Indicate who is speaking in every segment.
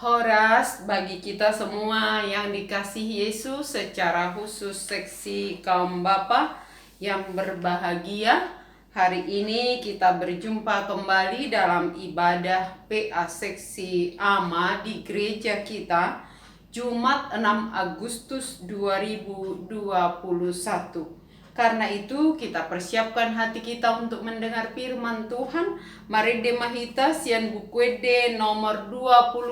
Speaker 1: Horas bagi kita semua yang dikasihi Yesus, secara khusus seksi kaum Bapa yang berbahagia. Hari ini kita berjumpa kembali dalam ibadah PA seksi AMA di gereja kita, Jumat 6 Agustus 2021. Karena itu kita persiapkan hati kita untuk mendengar firman Tuhan. Mari Demahita Sian Bukwede nomor 25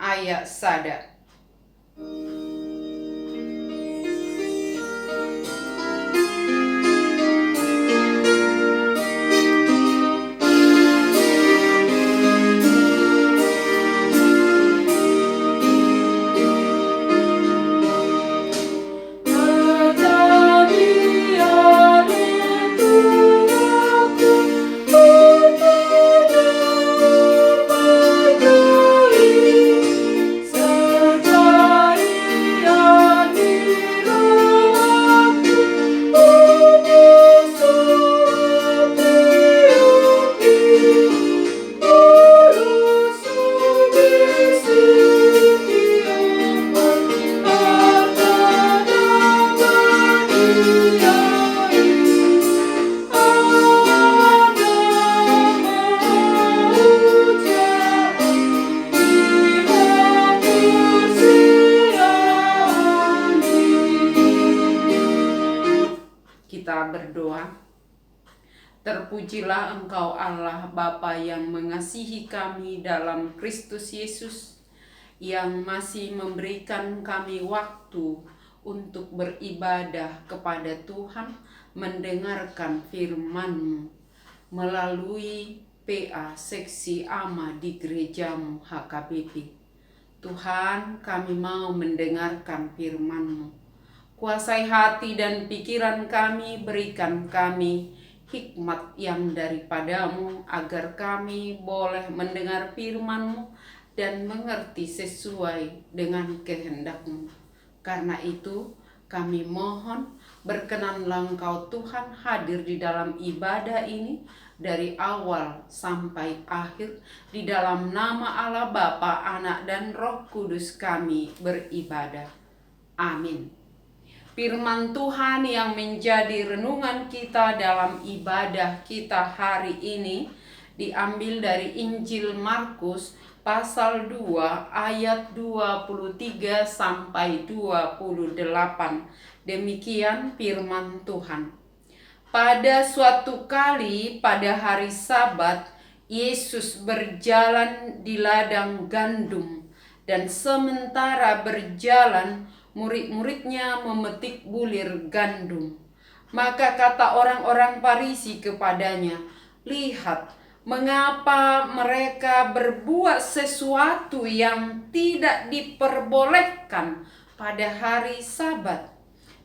Speaker 1: ayat sada. Kita berdoa. Terpujilah Engkau Allah Bapa yang mengasihi kami dalam Kristus Yesus, yang masih memberikan kami waktu untuk beribadah kepada Tuhan, mendengarkan firman-Mu melalui PA seksi AMA di gerejamu HKBP. Tuhan, kami mau mendengarkan firman-Mu. Kuasai hati dan pikiran kami, berikan kami hikmat yang daripada-Mu, agar kami boleh mendengar firman-Mu dan mengerti sesuai dengan kehendak-Mu. Karena itu kami mohon, berkenanlah Engkau Tuhan hadir di dalam ibadah ini dari awal sampai akhir. Di dalam nama Allah Bapa, Anak dan Roh Kudus kami beribadah. Amin. Firman Tuhan yang menjadi renungan kita dalam ibadah kita hari ini diambil dari Injil Markus pasal 2 ayat 23 sampai 28. Demikian firman Tuhan. Pada suatu kali pada hari Sabat, Yesus berjalan di ladang gandum, dan sementara berjalan murid-muridnya memetik bulir gandum. Maka kata orang-orang Farisi kepadanya, "Lihat, mengapa mereka berbuat sesuatu yang tidak diperbolehkan pada hari Sabat?"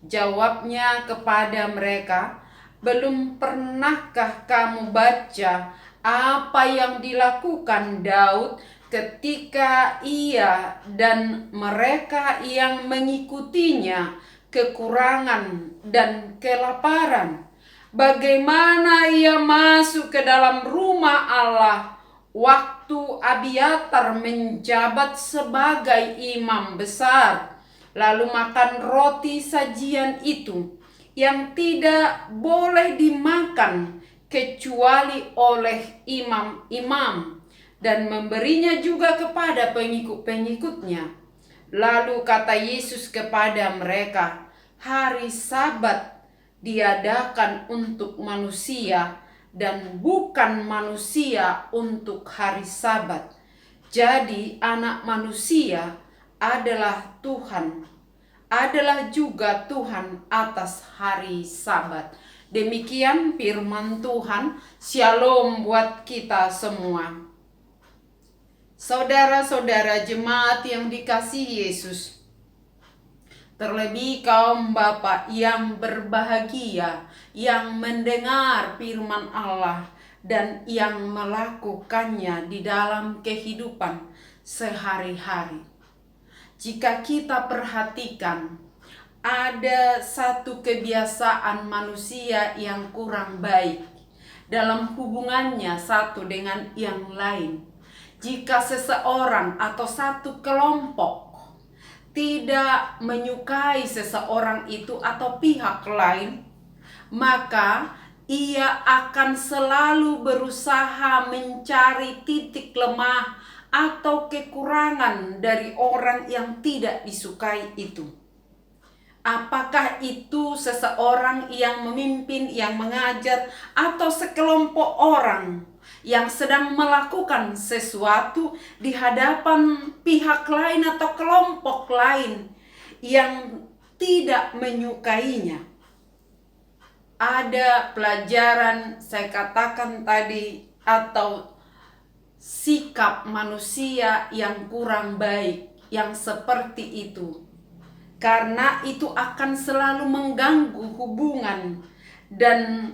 Speaker 1: Jawabnya kepada mereka, "Belum pernahkah kamu baca apa yang dilakukan Daud ketika ia dan mereka yang mengikutinya kekurangan dan kelaparan? Bagaimana ia masuk ke dalam rumah Allah waktu Abiatar menjabat sebagai imam besar, lalu makan roti sajian itu yang tidak boleh dimakan kecuali oleh imam-imam, dan memberinya juga kepada pengikut-pengikutnya." Lalu kata Yesus kepada mereka, "Hari Sabat diadakan untuk manusia, dan bukan manusia untuk hari Sabat. Jadi Anak Manusia adalah juga Tuhan atas hari Sabat." Demikian firman Tuhan. Shalom buat kita semua. Saudara-saudara jemaat yang dikasihi Yesus, terlebih kaum Bapa yang berbahagia, yang mendengar firman Allah dan yang melakukannya di dalam kehidupan sehari-hari. Jika kita perhatikan, ada satu kebiasaan manusia yang kurang baik dalam hubungannya satu dengan yang lain. jika seseorang atau satu kelompok tidak menyukai seseorang itu atau pihak lain, maka ia akan selalu berusaha mencari titik lemah atau kekurangan dari orang yang tidak disukai itu. Apakah itu seseorang yang memimpin, yang mengajar, atau sekelompok orang yang sedang melakukan sesuatu di hadapan pihak lain atau kelompok lain yang tidak menyukainya. Ada pelajaran, saya katakan tadi, atau sikap manusia yang kurang baik, yang seperti itu. Karena itu akan selalu mengganggu hubungan dan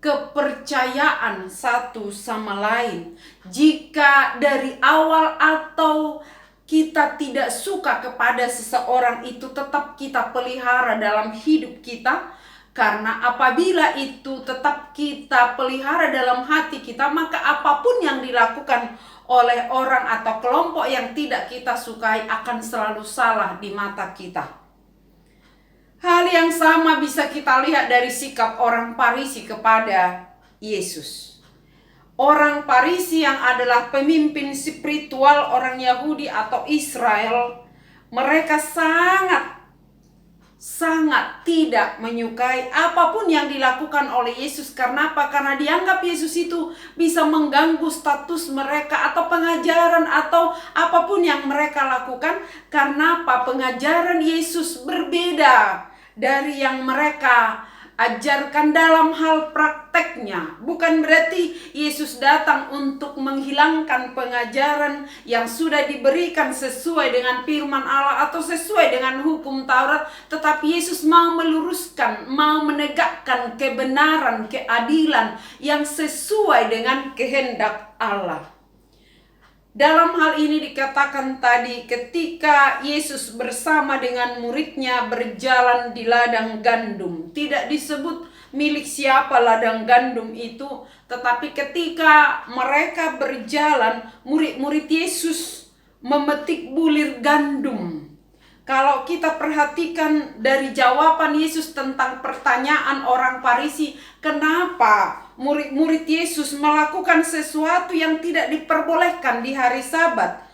Speaker 1: kepercayaan satu sama lain. Jika dari awal atau kita tidak suka kepada seseorang itu, tetap kita pelihara dalam hidup kita. Karena apabila itu tetap kita pelihara dalam hati kita, maka apapun yang dilakukan oleh orang atau kelompok yang tidak kita sukai akan selalu salah di mata kita. Hal yang sama bisa kita lihat dari sikap orang Farisi kepada Yesus. Orang Farisi yang adalah pemimpin spiritual orang Yahudi atau Israel, mereka sangat tidak menyukai apapun yang dilakukan oleh Yesus. Karena apa? Karena dianggap Yesus itu bisa mengganggu status mereka atau pengajaran atau apapun yang mereka lakukan. Karena apa? Pengajaran Yesus berbeda dari yang mereka ajarkan dalam hal prakteknya. Bukan berarti Yesus datang untuk menghilangkan pengajaran yang sudah diberikan sesuai dengan firman Allah atau sesuai dengan hukum Taurat, tetapi Yesus mau meluruskan, mau menegakkan kebenaran, keadilan yang sesuai dengan kehendak Allah. Dalam hal ini dikatakan tadi, ketika Yesus bersama dengan muridnya berjalan di ladang gandum, tidak disebut milik siapa ladang gandum itu, tetapi ketika mereka berjalan, murid-murid Yesus memetik bulir gandum. Kalau kita perhatikan dari jawaban Yesus tentang pertanyaan orang Farisi, kenapa murid-murid Yesus melakukan sesuatu yang tidak diperbolehkan di hari Sabat?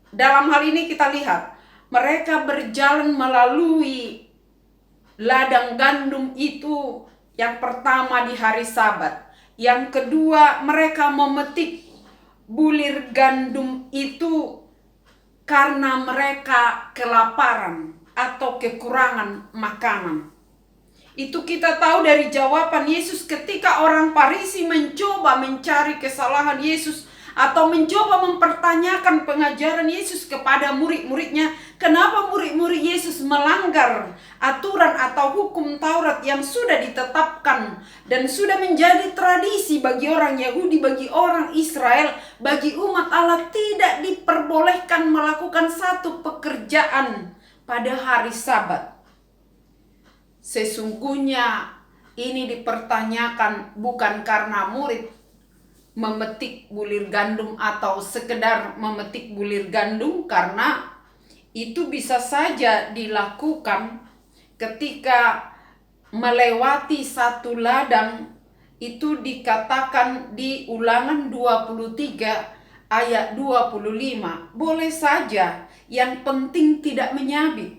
Speaker 1: Dalam hal ini kita lihat, mereka berjalan melalui ladang gandum itu yang pertama di hari Sabat. Yang kedua, mereka memetik bulir gandum itu karena mereka kelaparan atau kekurangan makanan. Itu kita tahu dari jawaban Yesus ketika orang Farisi mencoba mencari kesalahan Yesus atau mencoba mempertanyakan pengajaran Yesus kepada murid-muridnya. Kenapa murid-murid Yesus melanggar aturan atau hukum Taurat yang sudah ditetapkan dan sudah menjadi tradisi bagi orang Yahudi, bagi orang Israel, bagi umat Allah, tidak diperbolehkan melakukan satu pekerjaan pada hari Sabat. Sesungguhnya ini dipertanyakan bukan karena murid memetik bulir gandum atau sekedar memetik bulir gandum, karena itu bisa saja dilakukan ketika melewati satu ladang. Itu dikatakan di Ulangan 23 ayat 25. Boleh saja, yang penting tidak menyabit.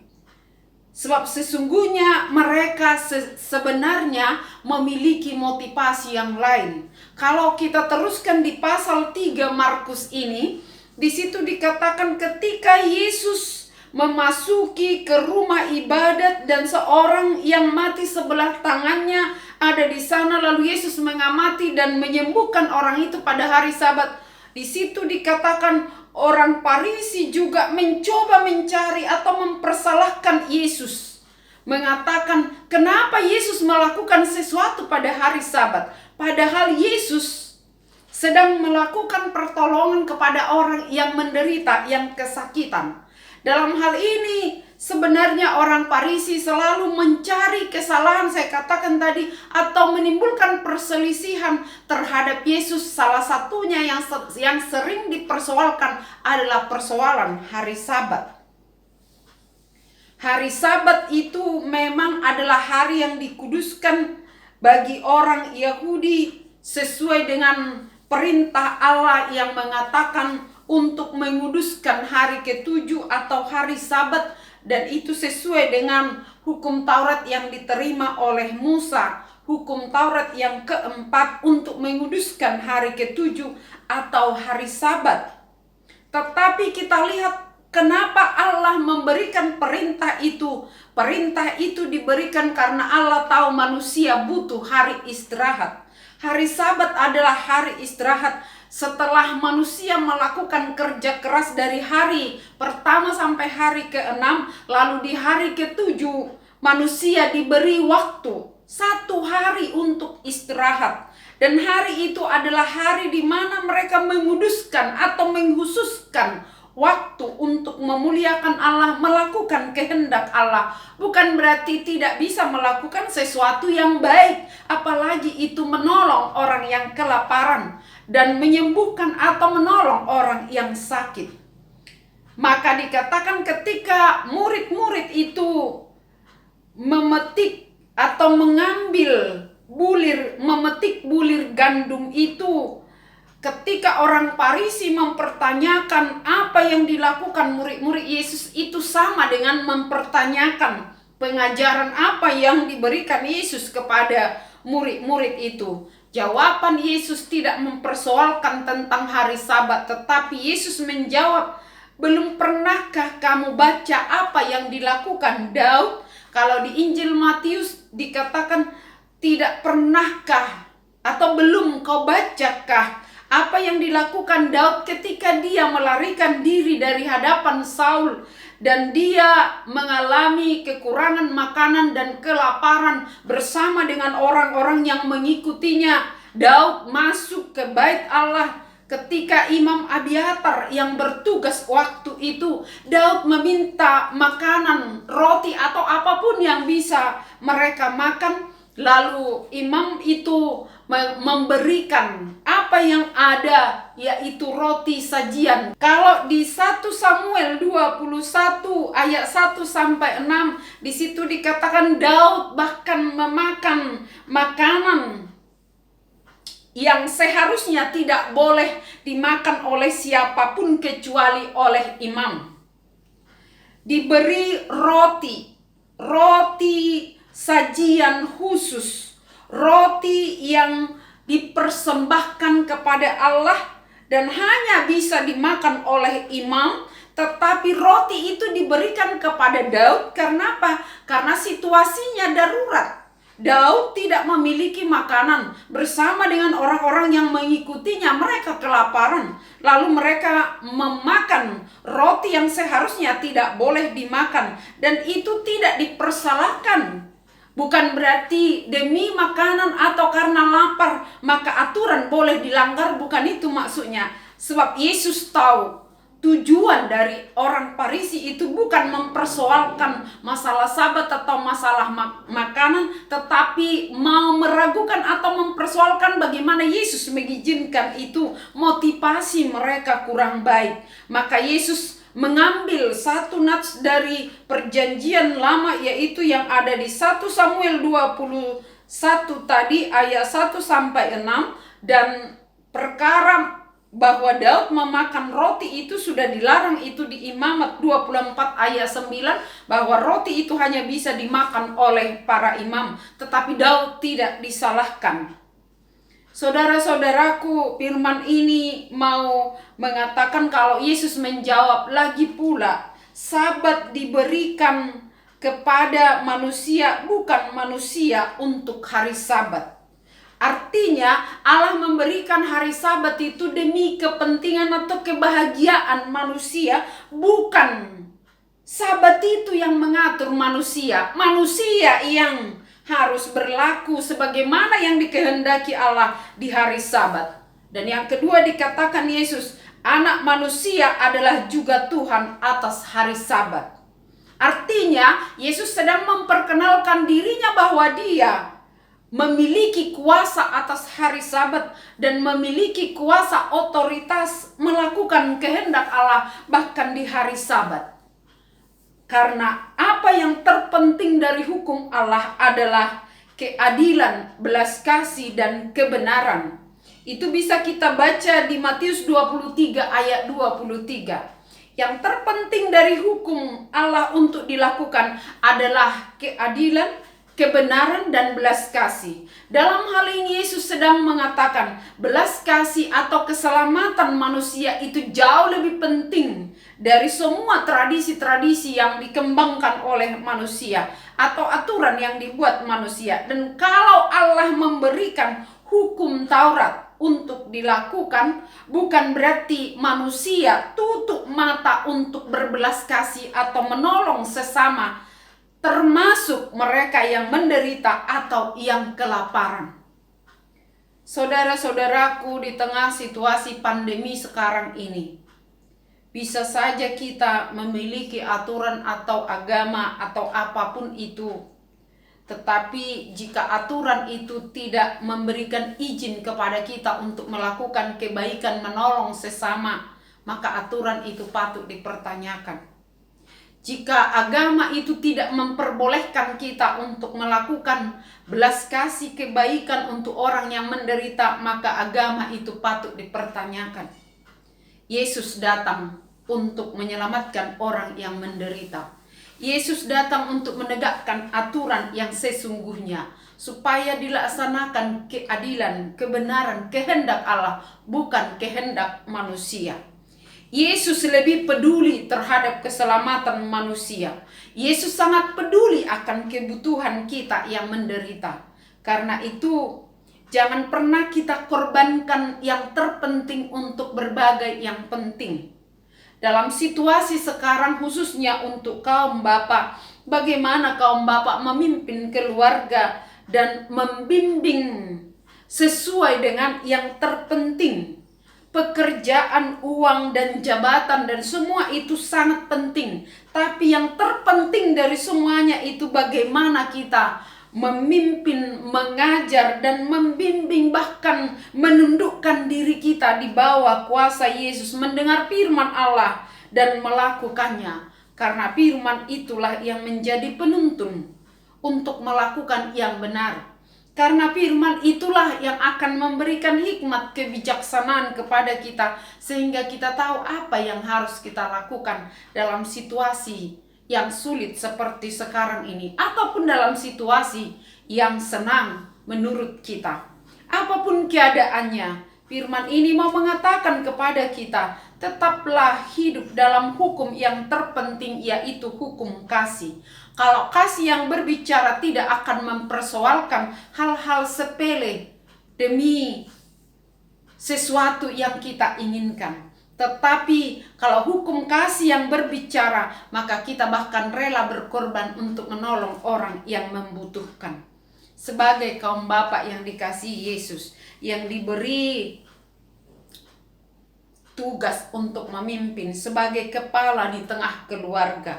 Speaker 1: Sebab sesungguhnya mereka sebenarnya memiliki motivasi yang lain. Kalau kita teruskan di pasal 3 Markus ini, di situ dikatakan ketika Yesus memasuki ke rumah ibadat dan seorang yang mati sebelah tangannya ada di sana, lalu Yesus mengamati dan menyembuhkan orang itu pada hari Sabat. Di situ dikatakan orang Farisi juga mencoba mencari atau mempersalahkan Yesus, mengatakan kenapa Yesus melakukan sesuatu pada hari Sabat, padahal Yesus sedang melakukan pertolongan kepada orang yang menderita, yang kesakitan. Dalam hal ini Sebenarnya orang Farisi selalu mencari kesalahan, saya katakan tadi, atau menimbulkan perselisihan terhadap Yesus. Salah satunya yang sering dipersoalkan adalah persoalan hari Sabat. Hari Sabat itu memang adalah hari yang dikuduskan bagi orang Yahudi sesuai dengan perintah Allah yang mengatakan untuk menguduskan hari ketujuh atau hari Sabat. Dan itu sesuai dengan hukum Taurat yang diterima oleh Musa. Hukum Taurat yang keempat untuk menguduskan hari ketujuh atau hari Sabat. Tetapi kita lihat kenapa Allah memberikan perintah itu. Perintah itu diberikan karena Allah tahu manusia butuh hari istirahat. Hari Sabat adalah hari istirahat setelah manusia melakukan kerja keras dari hari pertama sampai hari ke-6, lalu di hari ke-7 manusia diberi waktu 1 hari untuk istirahat. Dan hari itu adalah hari di mana mereka menguduskan atau mengkhususkan waktu untuk memuliakan Allah, melakukan kehendak Allah. Bukan berarti tidak bisa melakukan sesuatu yang baik, apalagi itu menolong orang yang kelaparan dan menyembuhkan atau menolong orang yang sakit. Maka dikatakan ketika murid-murid itu memetik atau mengambil memetik bulir gandum itu, ketika orang Farisi mempertanyakan apa yang dilakukan murid-murid Yesus, itu sama dengan mempertanyakan pengajaran apa yang diberikan Yesus kepada murid-murid itu. Jawaban Yesus tidak mempersoalkan tentang hari Sabat, tetapi Yesus menjawab, belum pernahkah kamu baca apa yang dilakukan Daud? Kalau di Injil Matius dikatakan, tidak pernahkah atau belum kau bacakah apa yang dilakukan Daud ketika dia melarikan diri dari hadapan Saul dan dia mengalami kekurangan makanan dan kelaparan bersama dengan orang-orang yang mengikutinya. Daud masuk ke bait Allah ketika Imam Abiatar yang bertugas waktu itu. Daud meminta makanan, roti atau apapun yang bisa mereka makan. Lalu imam itu memberikan apa yang ada, yaitu roti sajian. Kalau di 1 Samuel 21 ayat 1 sampai 6, di situ dikatakan Daud bahkan memakan makanan yang seharusnya tidak boleh dimakan oleh siapapun kecuali oleh imam. Diberi roti sajian khusus, roti yang dipersembahkan kepada Allah dan hanya bisa dimakan oleh imam. Tetapi roti itu diberikan kepada Daud. Karena apa? Karena situasinya darurat. Daud tidak memiliki makanan bersama dengan orang-orang yang mengikutinya. Mereka kelaparan. Lalu mereka memakan roti yang seharusnya tidak boleh dimakan. Dan itu tidak dipersalahkan. Bukan berarti demi makanan atau karena lapar maka aturan boleh dilanggar. Bukan itu maksudnya. Sebab Yesus tahu tujuan dari orang Farisi itu bukan mempersoalkan masalah Sabat atau masalah makanan, tetapi mau meragukan atau mempersoalkan bagaimana Yesus mengizinkan itu. Motivasi mereka kurang baik. Maka Yesus mengambil satu nats dari perjanjian lama, yaitu yang ada di 1 Samuel 21 tadi ayat 1 sampai 6, dan perkara bahwa Daud memakan roti itu sudah dilarang itu di Imamat 24 ayat 9, bahwa roti itu hanya bisa dimakan oleh para imam, tetapi Daud tidak disalahkan. Saudara-saudaraku, firman ini mau mengatakan kalau Yesus menjawab lagi pula, Sabat diberikan kepada manusia, bukan manusia untuk hari Sabat. Artinya Allah memberikan hari Sabat itu demi kepentingan atau kebahagiaan manusia, bukan Sabat itu yang mengatur manusia. Manusia yang harus berlaku sebagaimana yang dikehendaki Allah di hari Sabat. Dan yang kedua dikatakan Yesus, Anak manusia adalah juga Tuhan atas hari Sabat. Artinya Yesus sedang memperkenalkan dirinya bahwa dia memiliki kuasa atas hari Sabat dan memiliki kuasa otoritas melakukan kehendak Allah bahkan di hari Sabat. Karena apa yang terpenting dari hukum Allah adalah keadilan, belas kasih, dan kebenaran. Itu bisa kita baca di Matius 23 ayat 23. Yang terpenting dari hukum Allah untuk dilakukan adalah keadilan, kebenaran, dan belas kasih. Dalam hal ini Yesus sedang mengatakan belas kasih atau keselamatan manusia itu jauh lebih penting dari semua tradisi-tradisi yang dikembangkan oleh manusia atau aturan yang dibuat manusia. Dan kalau Allah memberikan hukum Taurat untuk dilakukan, bukan berarti manusia tutup mata untuk berbelas kasih atau menolong sesama, termasuk mereka yang menderita atau yang kelaparan. Saudara-saudaraku, di tengah situasi pandemi sekarang ini, bisa saja kita memiliki aturan atau agama atau apapun itu, tetapi jika aturan itu tidak memberikan izin kepada kita untuk melakukan kebaikan menolong sesama, maka aturan itu patut dipertanyakan. Jika agama itu tidak memperbolehkan kita untuk melakukan belas kasih kebaikan untuk orang yang menderita, maka agama itu patut dipertanyakan. Yesus datang untuk menyelamatkan orang yang menderita. Yesus datang untuk menegakkan aturan yang sesungguhnya, supaya dilaksanakan keadilan, kebenaran, kehendak Allah, bukan kehendak manusia. Yesus lebih peduli terhadap keselamatan manusia. Yesus sangat peduli akan kebutuhan kita yang menderita. Karena itu, jangan pernah kita korbankan yang terpenting untuk berbagai yang penting. Dalam situasi sekarang, khususnya untuk kaum bapak, bagaimana kaum bapak memimpin keluarga dan membimbing sesuai dengan yang terpenting. Pekerjaan, uang, dan jabatan, dan semua itu sangat penting. Tapi yang terpenting dari semuanya itu bagaimana kita memimpin, mengajar, dan membimbing, bahkan menundukkan diri kita di bawah kuasa Yesus, mendengar firman Allah dan melakukannya. Karena firman itulah yang menjadi penuntun untuk melakukan yang benar. Karena firman itulah yang akan memberikan hikmat kebijaksanaan kepada kita, sehingga kita tahu apa yang harus kita lakukan dalam situasi yang sulit seperti sekarang ini, ataupun dalam situasi yang senang menurut kita. Apapun keadaannya, firman ini mau mengatakan kepada kita, tetaplah hidup dalam hukum yang terpenting, yaitu hukum kasih. Kalau kasih yang berbicara tidak akan mempersoalkan hal-hal sepele demi sesuatu yang kita inginkan. Tetapi kalau hukum kasih yang berbicara, maka kita bahkan rela berkorban untuk menolong orang yang membutuhkan. Sebagai kaum bapak yang dikasihi Yesus, yang diberi tugas untuk memimpin sebagai kepala di tengah keluarga,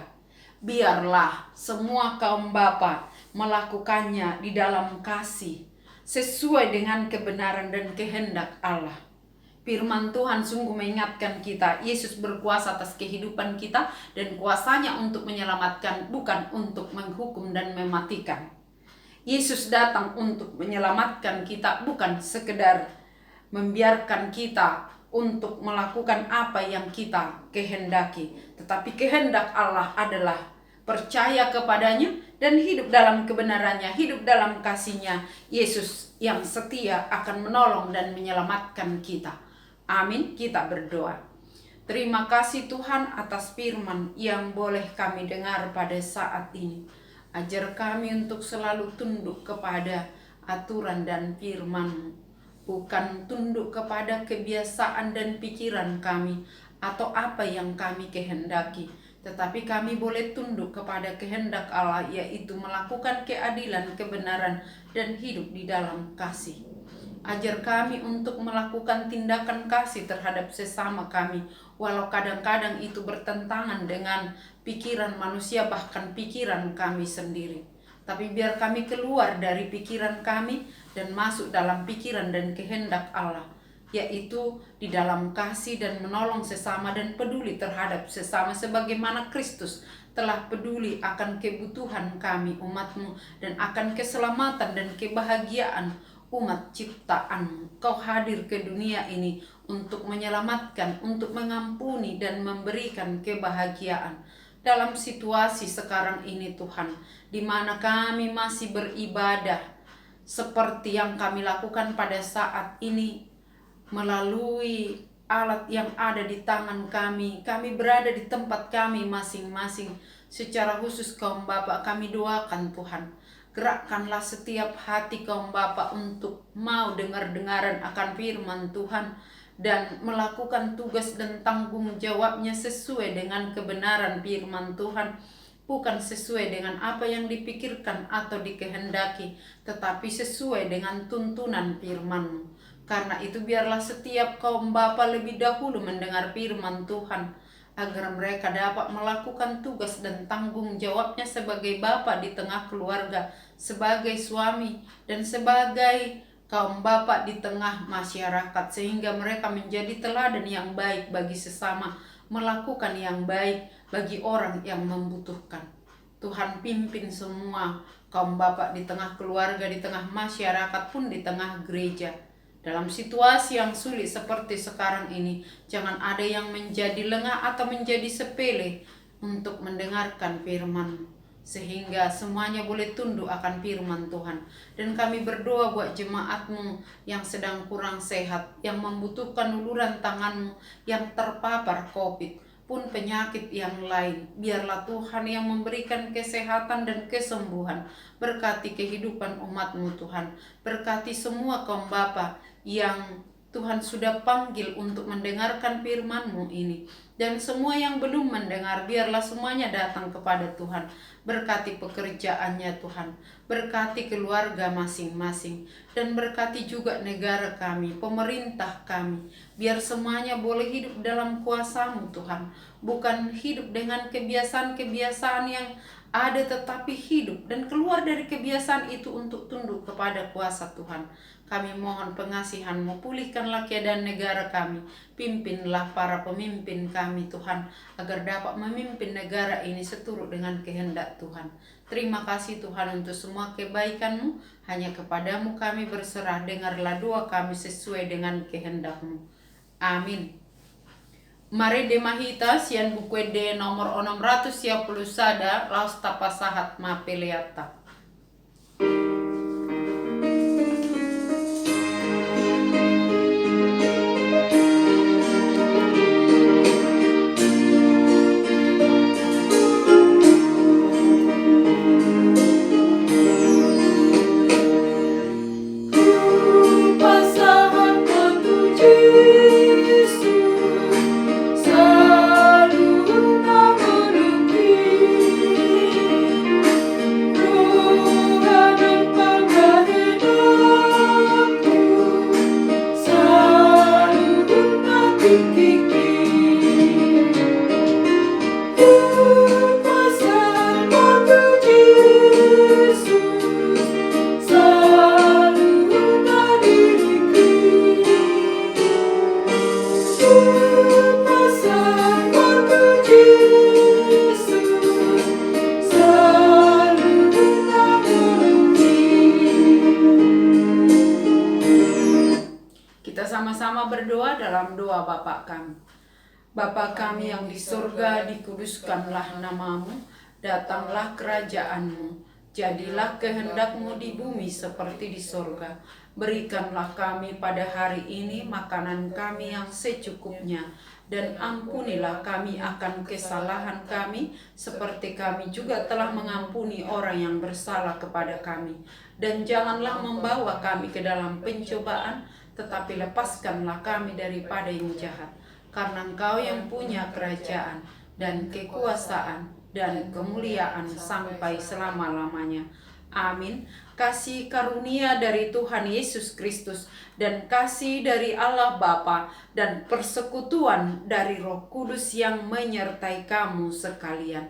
Speaker 1: biarlah semua kaum bapa melakukannya di dalam kasih, sesuai dengan kebenaran dan kehendak Allah. Firman Tuhan sungguh mengingatkan kita, Yesus berkuasa atas kehidupan kita, dan kuasanya untuk menyelamatkan, bukan untuk menghukum dan mematikan. Yesus datang untuk menyelamatkan kita, bukan sekedar membiarkan kita untuk melakukan apa yang kita kehendaki. Tetapi kehendak Allah adalah percaya kepadanya dan hidup dalam kebenarannya, hidup dalam kasihnya. Yesus yang setia akan menolong dan menyelamatkan kita. Amin. Kita berdoa. Terima kasih Tuhan atas firman yang boleh kami dengar pada saat ini. Ajar kami untuk selalu tunduk kepada aturan dan firman, bukan tunduk kepada kebiasaan dan pikiran kami atau apa yang kami kehendaki, tetapi kami boleh tunduk kepada kehendak Allah, yaitu melakukan keadilan, kebenaran, dan hidup di dalam kasih. Ajar kami untuk melakukan tindakan kasih terhadap sesama kami, walau kadang-kadang itu bertentangan dengan pikiran manusia, bahkan pikiran kami sendiri. Tapi biar kami keluar dari pikiran kami dan masuk dalam pikiran dan kehendak Allah, yaitu di dalam kasih dan menolong sesama dan peduli terhadap sesama sebagaimana Kristus telah peduli akan kebutuhan kami umatmu dan akan keselamatan dan kebahagiaan umat ciptaan. Kau hadir ke dunia ini untuk menyelamatkan, untuk mengampuni dan memberikan kebahagiaan. Dalam situasi sekarang ini Tuhan, di mana kami masih beribadah seperti yang kami lakukan pada saat ini melalui alat yang ada di tangan kami berada di tempat kami masing-masing. Secara khusus kaum Bapak kami doakan Tuhan, gerakkanlah setiap hati kaum Bapak untuk mau dengar-dengaran akan firman Tuhan dan melakukan tugas dan tanggung jawabnya sesuai dengan kebenaran firman Tuhan, bukan sesuai dengan apa yang dipikirkan atau dikehendaki, tetapi sesuai dengan tuntunan firman-Mu. Karena itu biarlah setiap kaum Bapa lebih dahulu mendengar firman Tuhan, agar mereka dapat melakukan tugas dan tanggung jawabnya sebagai bapa di tengah keluarga, sebagai suami, dan sebagai kaum bapa di tengah masyarakat, sehingga mereka menjadi teladan yang baik bagi sesama, melakukan yang baik bagi orang yang membutuhkan. Tuhan pimpin semua kaum bapa di tengah keluarga, di tengah masyarakat pun di tengah gereja. Dalam situasi yang sulit seperti sekarang ini, jangan ada yang menjadi lengah atau menjadi sepele untuk mendengarkan firman, sehingga semuanya boleh tunduk akan firman Tuhan. Dan kami berdoa buat jemaat-Mu yang sedang kurang sehat, yang membutuhkan uluran tangan-Mu, yang terpapar COVID pun penyakit yang lain. Biarlah Tuhan yang memberikan kesehatan dan kesembuhan. Berkati kehidupan umat-Mu Tuhan. Berkati semua kaum Bapa yang Tuhan sudah panggil untuk mendengarkan firman-Mu ini. Dan semua yang belum mendengar, biarlah semuanya datang kepada Tuhan. Berkati pekerjaannya Tuhan. Berkati keluarga masing-masing. Dan berkati juga negara kami, pemerintah kami. Biar semuanya boleh hidup dalam kuasa-Mu Tuhan. Bukan hidup dengan kebiasaan-kebiasaan yang ada, tetapi hidup dan keluar dari kebiasaan itu untuk tunduk kepada kuasa Tuhan. Kami mohon pengasihan-Mu, pulihkanlah keadaan negara kami. Pimpinlah para pemimpin kami Tuhan, agar dapat memimpin negara ini seturut dengan kehendak Tuhan. Terima kasih Tuhan untuk semua kebaikan-Mu. Hanya kepadamu kami berserah, dengarlah doa kami sesuai dengan kehendak-Mu. Amin. Mari demahita sian buku de nomor 610 sada laus tapasahat mapeleata. Sama-sama berdoa dalam doa Bapa kami. Bapa kami yang di surga, dikuduskanlah nama-Mu, datanglah kerajaan-Mu, jadilah kehendak-Mu di bumi seperti di surga. Berikanlah kami pada hari ini makanan kami yang secukupnya, dan ampunilah kami akan kesalahan kami, seperti kami juga telah mengampuni orang yang bersalah kepada kami. Dan janganlah membawa kami ke dalam pencobaan, tetapi lepaskanlah kami daripada yang jahat. Karena Engkau yang punya kerajaan dan kekuasaan dan kemuliaan sampai selama-lamanya. Amin. Kasih karunia dari Tuhan Yesus Kristus dan kasih dari Allah Bapa dan persekutuan dari Roh Kudus yang menyertai kamu sekalian.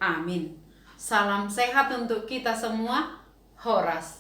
Speaker 1: Amin. Salam sehat untuk kita semua. Horas.